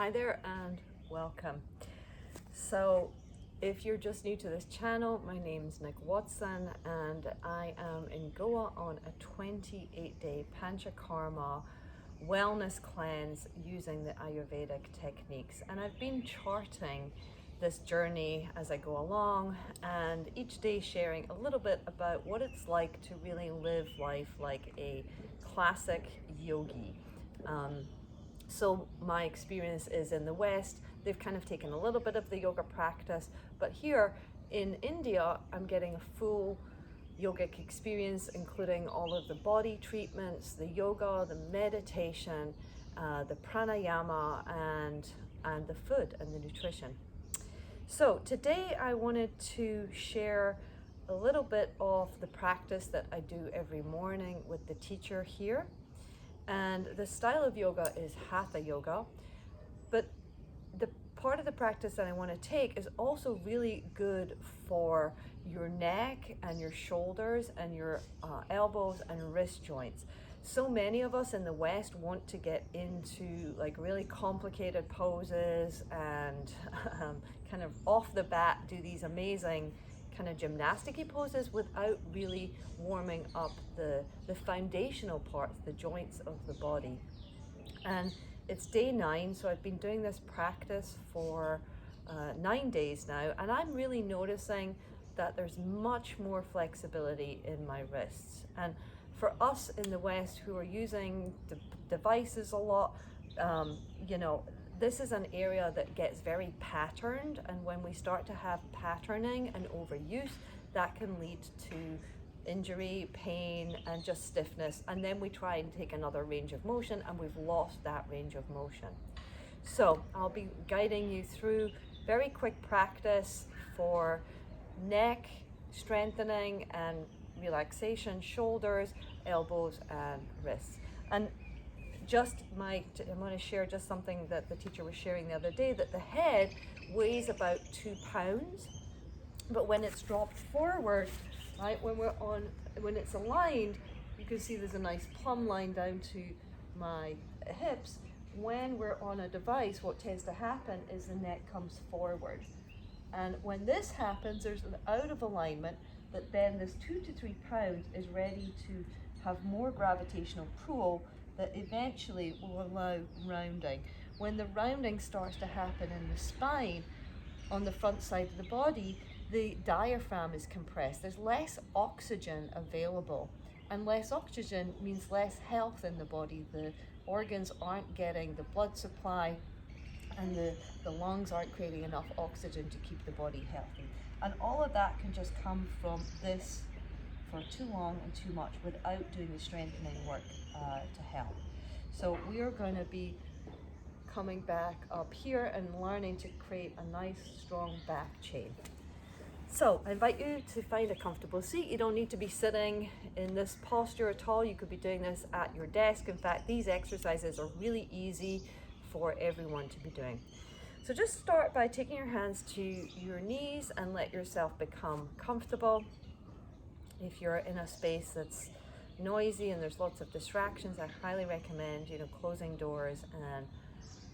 Hi there and welcome. So if you're just new to this channel, my name's Nick Watson and I am in Goa on a 28-day Panchakarma wellness cleanse using the Ayurvedic techniques, and I've been charting this journey as I go along, and each day sharing a little bit about what it's like to really live life like a classic yogi. So my experience is in the West, they've kind of taken a little bit of the yoga practice, but here in India, I'm getting a full yogic experience, including all of the body treatments, the yoga, the meditation, the pranayama, and the food and the nutrition. So today I wanted to share a little bit of the practice that I do every morning with the teacher here. And the style of yoga is hatha yoga, but the part of the practice that I want to take is also really good for your neck and your shoulders and your elbows and wrist joints. So many of us in the West want to get into like really complicated poses and kind of off the bat do these amazing kind of gymnastic-y poses without really warming up the foundational parts, the joints of the body. And it's day 9, so I've been doing this practice for 9 days now, and I'm really noticing that there's much more flexibility in my wrists. And for us in the West who are using devices a lot, this is an area that gets very patterned, and when we start to have patterning and overuse, that can lead to injury, pain, and just stiffness, and then we try and take another range of motion and we've lost that range of motion. So I'll be guiding you through very quick practice for neck strengthening and relaxation, shoulders, elbows, and wrists. And I'm going to share just something that the teacher was sharing the other day, that the head weighs about 2 pounds, but when it's dropped forward, right, when it's aligned, you can see there's a nice plumb line down to my hips. When we're on a device, what tends to happen is the neck comes forward. And when this happens, there's an out of alignment, but then this 2 to 3 pounds is ready to have more gravitational pull that eventually will allow rounding. When the rounding starts to happen in the spine, on the front side of the body, the diaphragm is compressed. There's less oxygen available, and less oxygen means less health in the body. The organs aren't getting the blood supply, and the lungs aren't creating enough oxygen to keep the body healthy. And all of that can just come from this for too long and too much without doing the strengthening work to help. So we are going to be coming back up here and learning to create a nice strong back chain. So I invite you to find a comfortable seat. You don't need to be sitting in this posture at all. You could be doing this at your desk. In fact, these exercises are really easy for everyone to be doing. So just start by taking your hands to your knees and let yourself become comfortable. If you're in a space that's noisy and there's lots of distractions, I highly recommend, closing doors and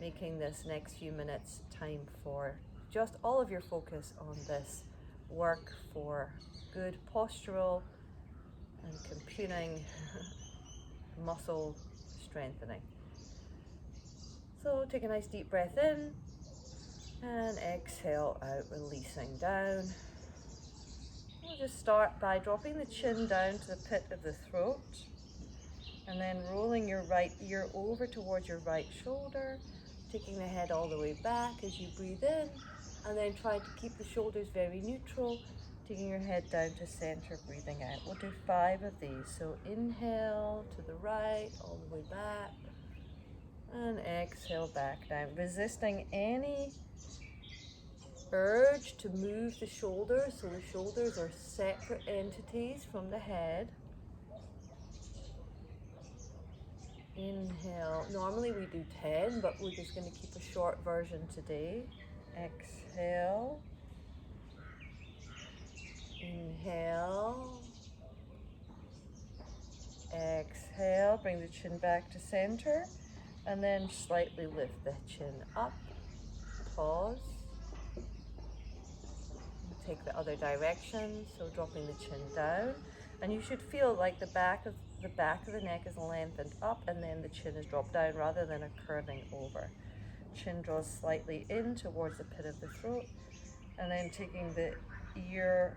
making this next few minutes time for just all of your focus on this work for good postural and computing muscle strengthening. So take a nice deep breath in and exhale out, releasing down. We'll just start by dropping the chin down to the pit of the throat and then rolling your right ear over towards your right shoulder, taking the head all the way back as you breathe in, and then try to keep the shoulders very neutral, taking your head down to center, breathing out. We'll do 5 of these. So inhale to the right, all the way back, and exhale back down, resisting any urge to move the shoulders, so the shoulders are separate entities from the head. Inhale. Normally we do 10, but we're just going to keep a short version today. Exhale. Inhale. Exhale. Bring the chin back to center. And then slightly lift the chin up, pause. Take the other direction, so dropping the chin down. And you should feel like the back of the neck is lengthened up and then the chin is dropped down rather than a curving over. Chin draws slightly in towards the pit of the throat, and then taking the ear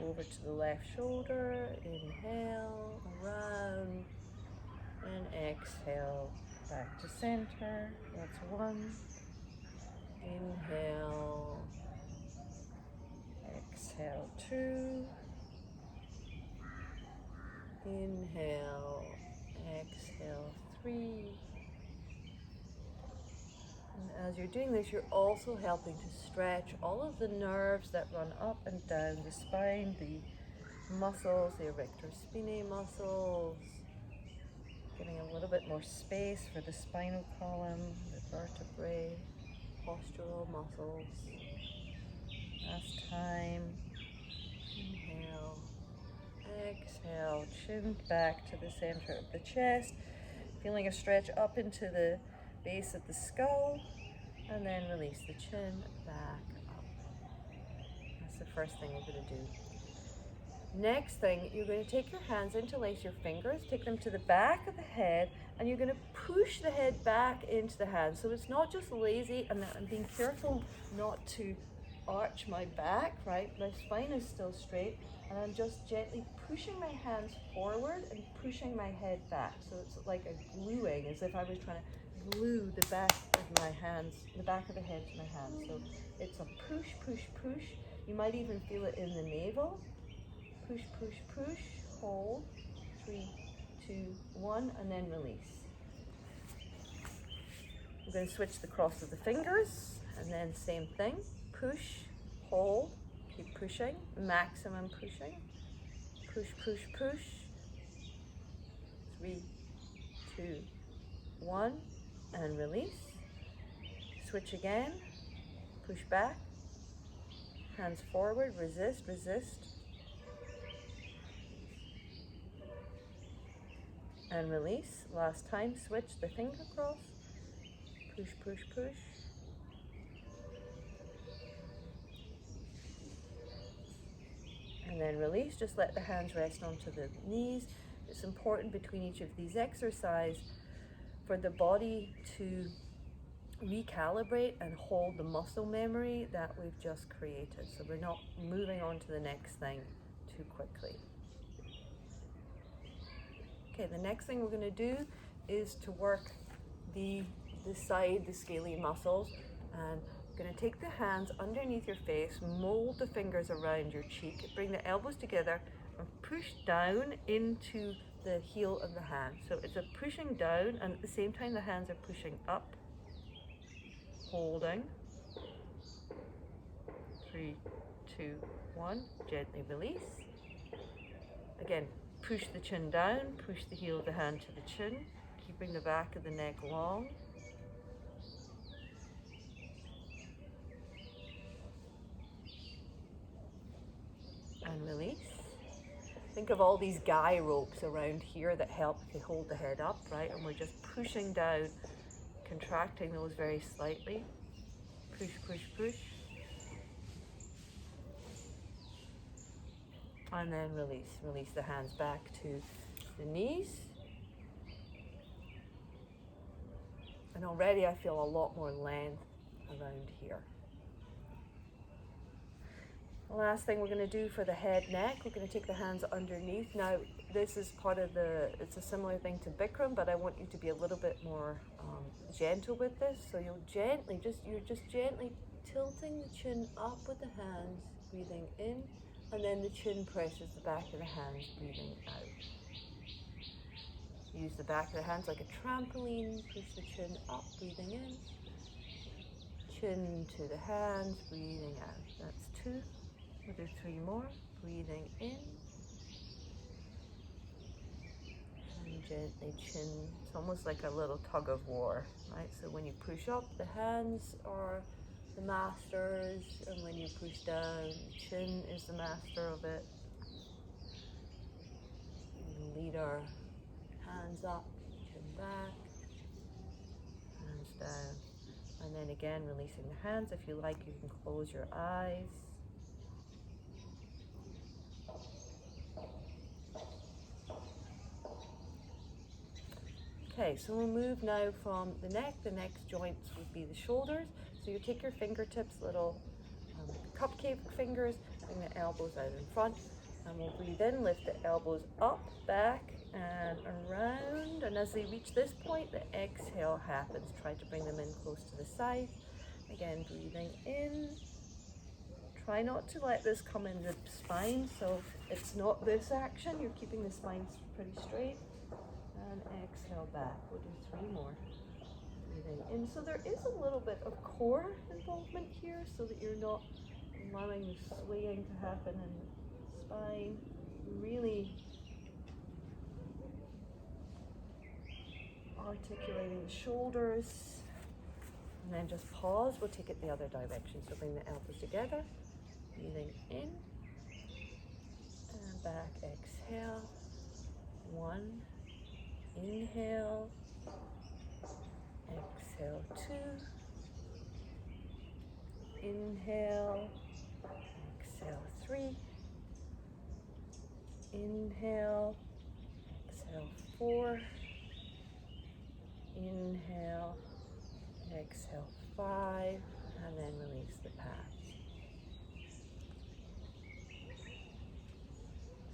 over to the left shoulder. Inhale, around, and exhale, back to center. That's one. Inhale, exhale, two. Inhale, exhale, three. And as you're doing this, you're also helping to stretch all of the nerves that run up and down the spine, the muscles, the erector spinae muscles, getting a little bit more space for the spinal column, the vertebrae, postural muscles. Last time. Inhale, exhale, chin back to the center of the chest, feeling a stretch up into the base of the skull, and then release the chin back up. That's the first thing we're going to do. Next thing, you're going to take your hands, interlace your fingers, take them to the back of the head, and you're going to push the head back into the hands. So it's not just lazy, and I'm being careful not to arch my back, right? My spine is still straight, and I'm just gently pushing my hands forward and pushing my head back. So it's like a gluing, as if I was trying to glue the back of my hands, the back of the head to my hands. So it's a push, push, push. You might even feel it in the navel. Push, push, push, hold, 3, 2, 1, and then release. We're going to switch the cross of the fingers, and then same thing, push, hold, keep pushing, maximum pushing, push, push, push, 3, 2, 1, and release. Switch again, push back, hands forward, resist, resist, and release. Last time, switch the finger cross, push, push, push, and then release. Just let the hands rest onto the knees. It's important between each of these exercises for the body to recalibrate and hold the muscle memory that we've just created, so we're not moving on to the next thing too quickly. Okay, the next thing we're going to do is to work the side, the scalene muscles, and I'm going to take the hands underneath your face, mold the fingers around your cheek, bring the elbows together and push down into the heel of the hand. So it's a pushing down, and at the same time the hands are pushing up, holding, 3, 2, 1, gently release. Again, push the chin down, push the heel of the hand to the chin, keeping the back of the neck long. And release. Think of all these guy ropes around here that help to hold the head up, right? And we're just pushing down, contracting those very slightly. Push, push, push. And then release. Release the hands back to the knees. And already I feel a lot more length around here. The last thing we're going to do for the head neck, we're going to take the hands underneath. Now this is part of it's a similar thing to Bikram, but I want you to be a little bit more gentle with this. So you're just gently tilting the chin up with the hands, breathing in, and then the chin presses the back of the hands, breathing out. Use the back of the hands like a trampoline, push the chin up, breathing in, chin to the hands, breathing out. That's 2. We'll do 3 more, breathing in, and gently chin. It's almost like a little tug of war, right? So when you push up, the hands are the masters, and when you push down, chin is the master of it. And lead our hands up, chin back. then again, releasing the hands. If you like, you can close your eyes. Okay, so we'll move now from the neck. The next joints would be the shoulders. So you take your fingertips, little cupcake fingers, bring the elbows out in front, and we'll breathe in, lift the elbows up, back, and around. And as they reach this point, the exhale happens. Try to bring them in close to the side. Again, breathing in. Try not to let this come in the spine, so it's not this action. You're keeping the spine pretty straight. And exhale back. We'll do 3 more. Breathing in. So there is a little bit of core involvement here, so that you're not allowing the swaying to happen in the spine. Really articulating the shoulders. And then just pause. We'll take it the other direction. So bring the elbows together. Breathing in. And back. Exhale. 1. Inhale. Exhale. 2. Inhale. Exhale. 3. Inhale. Exhale. 4. Inhale. Exhale. 5. And then release the path.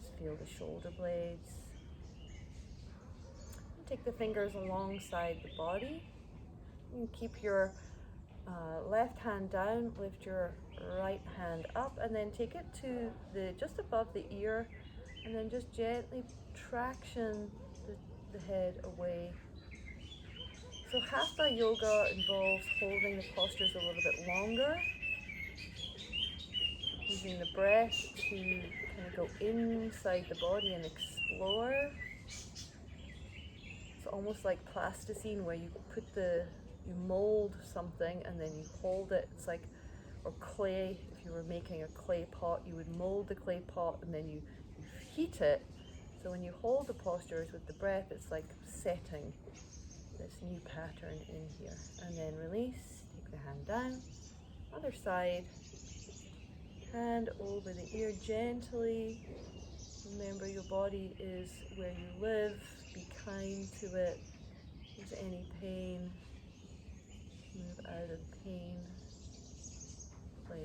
Just feel the shoulder blades. Take the fingers alongside the body. You can keep your left hand down, lift your right hand up, and then take it to just above the ear, and then just gently traction the head away. So hatha yoga involves holding the postures a little bit longer, using the breath to kind of go inside the body and explore. It's almost like plasticine, where you mold something and then you hold it. It's like, or clay, if you were making a clay pot, you would mold the clay pot and then you heat it. So when you hold the postures with the breath, it's like setting this new pattern in here. And then release, take the hand down, other side, hand over the ear gently. Remember, your body is where you live. Be kind to it. If there's any pain, move out of pain place.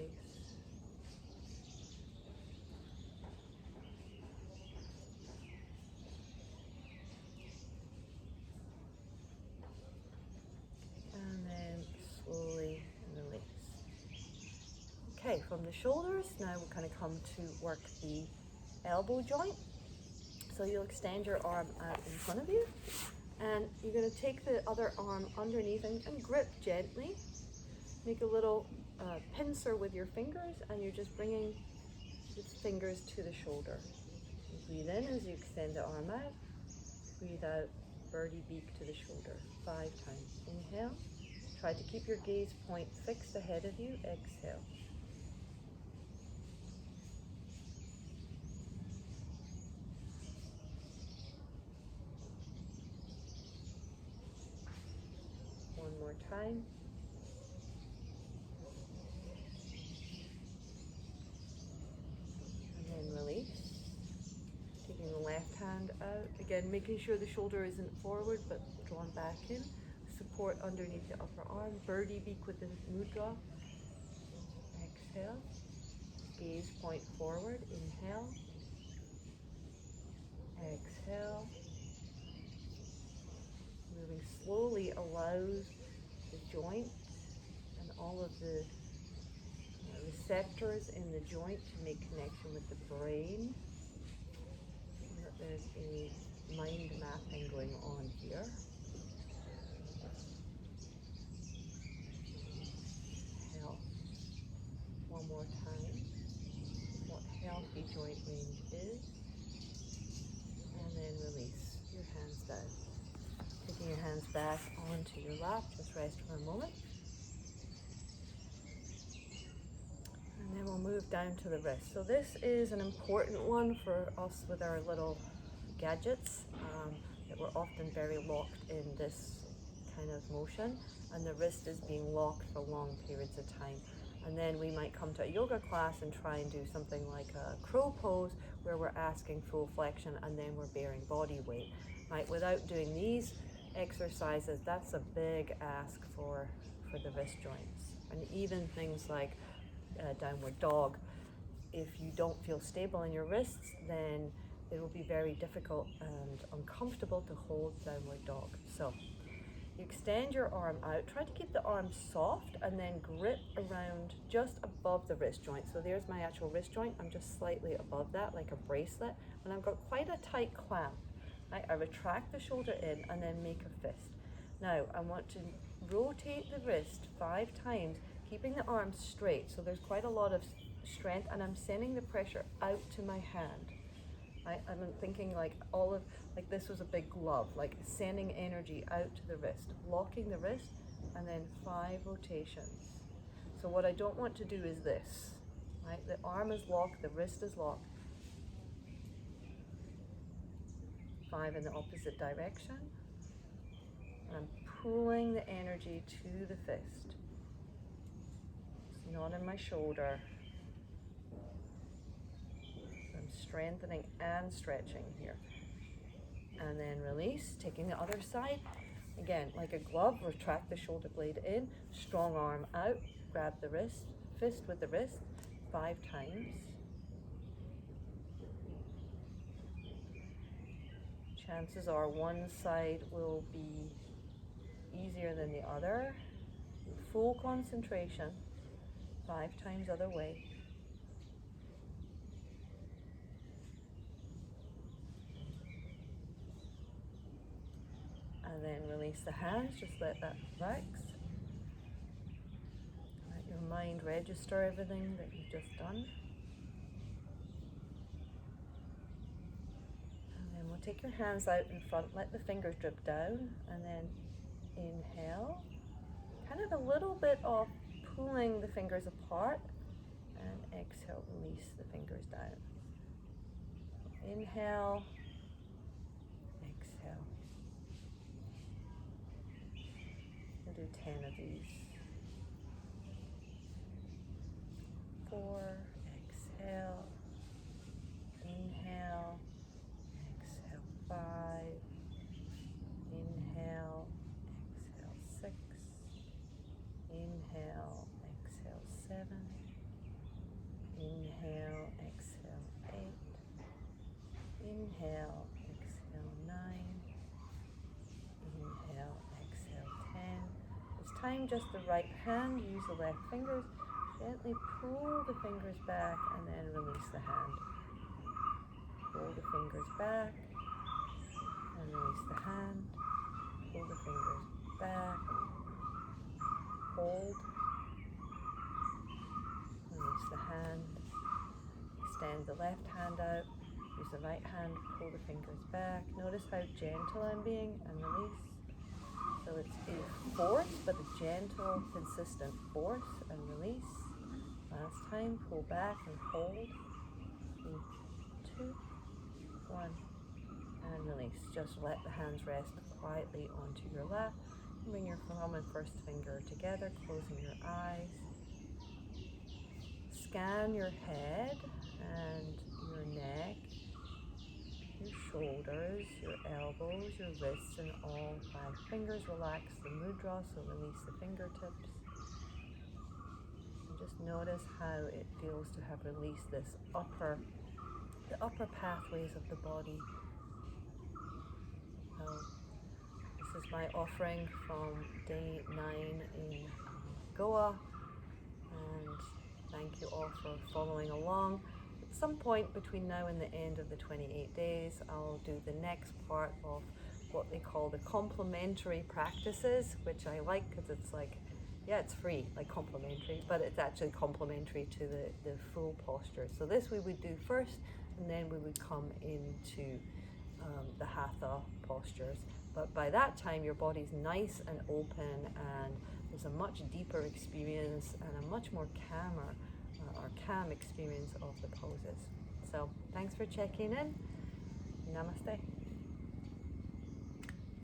And then slowly release. Okay, from the shoulders, now we'll kind of come to work the elbow joint. So you'll extend your arm out in front of you, and you're going to take the other arm underneath and grip gently. Make a little pincer with your fingers, and you're just bringing the fingers to the shoulder. You breathe in as you extend the arm out. Breathe out, birdie beak to the shoulder. 5 times. Inhale. Try to keep your gaze point fixed ahead of you. Exhale. One more time. And then release. Taking the left hand out. Again, making sure the shoulder isn't forward but drawn back in. Support underneath the upper arm. Birdie beak with the mudra. Exhale. Gaze point forward. Inhale. Exhale. Moving slowly allows the joint and all of the receptors in the joint to make connection with the brain. There's a mind mapping going on here. Health. One more time. What healthy joint range is. And then release your hands down. Taking your hands back onto your lap, just rest for a moment. And then we'll move down to the wrist. So this is an important one for us with our little gadgets that we're often very locked in this kind of motion, and the wrist is being locked for long periods of time. And then we might come to a yoga class and try and do something like a crow pose, where we're asking full flexion and then we're bearing body weight, right? Without doing these exercises, that's a big ask for the wrist joints. And even things like downward dog, if you don't feel stable in your wrists, then it will be very difficult and uncomfortable to hold downward dog. So you extend your arm out, try to keep the arm soft, and then grip around just above the wrist joint. So there's my actual wrist joint. I'm just slightly above that, like a bracelet, and I've got quite a tight clamp. Right? I retract the shoulder in and then make a fist. Now I want to rotate the wrist 5 times, keeping the arm straight. So there's quite a lot of strength, and I'm sending the pressure out to my hand. Right? I'm thinking like this was a big glove, like sending energy out to the wrist, locking the wrist, and then 5 rotations. So what I don't want to do is this, right? The arm is locked, the wrist is locked. 5 in the opposite direction. And I'm pulling the energy to the fist. It's not in my shoulder. I'm strengthening and stretching here. And then release, taking the other side. Again, like a glove, retract the shoulder blade in, strong arm out, grab the wrist, fist with the wrist, 5 times. Chances are one side will be easier than the other. Full concentration, 5 times other way. And then release the hands, just let that relax. Let your mind register everything that you've just done. And then we'll take your hands out in front, let the fingers drip down, and then inhale. Kind of a little bit of pulling the fingers apart, and exhale, release the fingers down. Inhale, exhale. We'll do 10 of these. 4, exhale, inhale, exhale, 5, inhale, exhale, 6, inhale, exhale, 7, inhale, exhale, 8, inhale, exhale, 9, inhale, exhale, 10. This time just the right hand, use the left fingers, gently pull the fingers back and then release the hand. Pull the fingers back and release the hand. Pull the fingers back, hold, release the hand. Extend the left hand out, use the right hand, pull the fingers back. Notice how gentle I'm being, and release. So it's a force, but a gentle, consistent force, and release. Last time, pull back and hold. 3, 2, 1, and release. Just let the hands rest quietly onto your lap. Bring your thumb and first finger together, closing your eyes. Scan your head and your neck, your shoulders, your elbows, your wrists, and all 5 fingers. Relax the mudra, so release the fingertips. And just notice how it feels to have released the upper pathways of the body. So this is my offering from day 9 in Goa, and thank you all for following along. At some point between now and the end of the 28 days, I'll do the next part of what they call the complementary practices, which I like because it's like, yeah, it's free, like complimentary, but it's actually complementary to the full posture. So this we would do first, and then we would come into the hatha postures. But by that time, your body's nice and open, and there's a much deeper experience and a much more calm experience of the poses. So thanks for checking in. Namaste.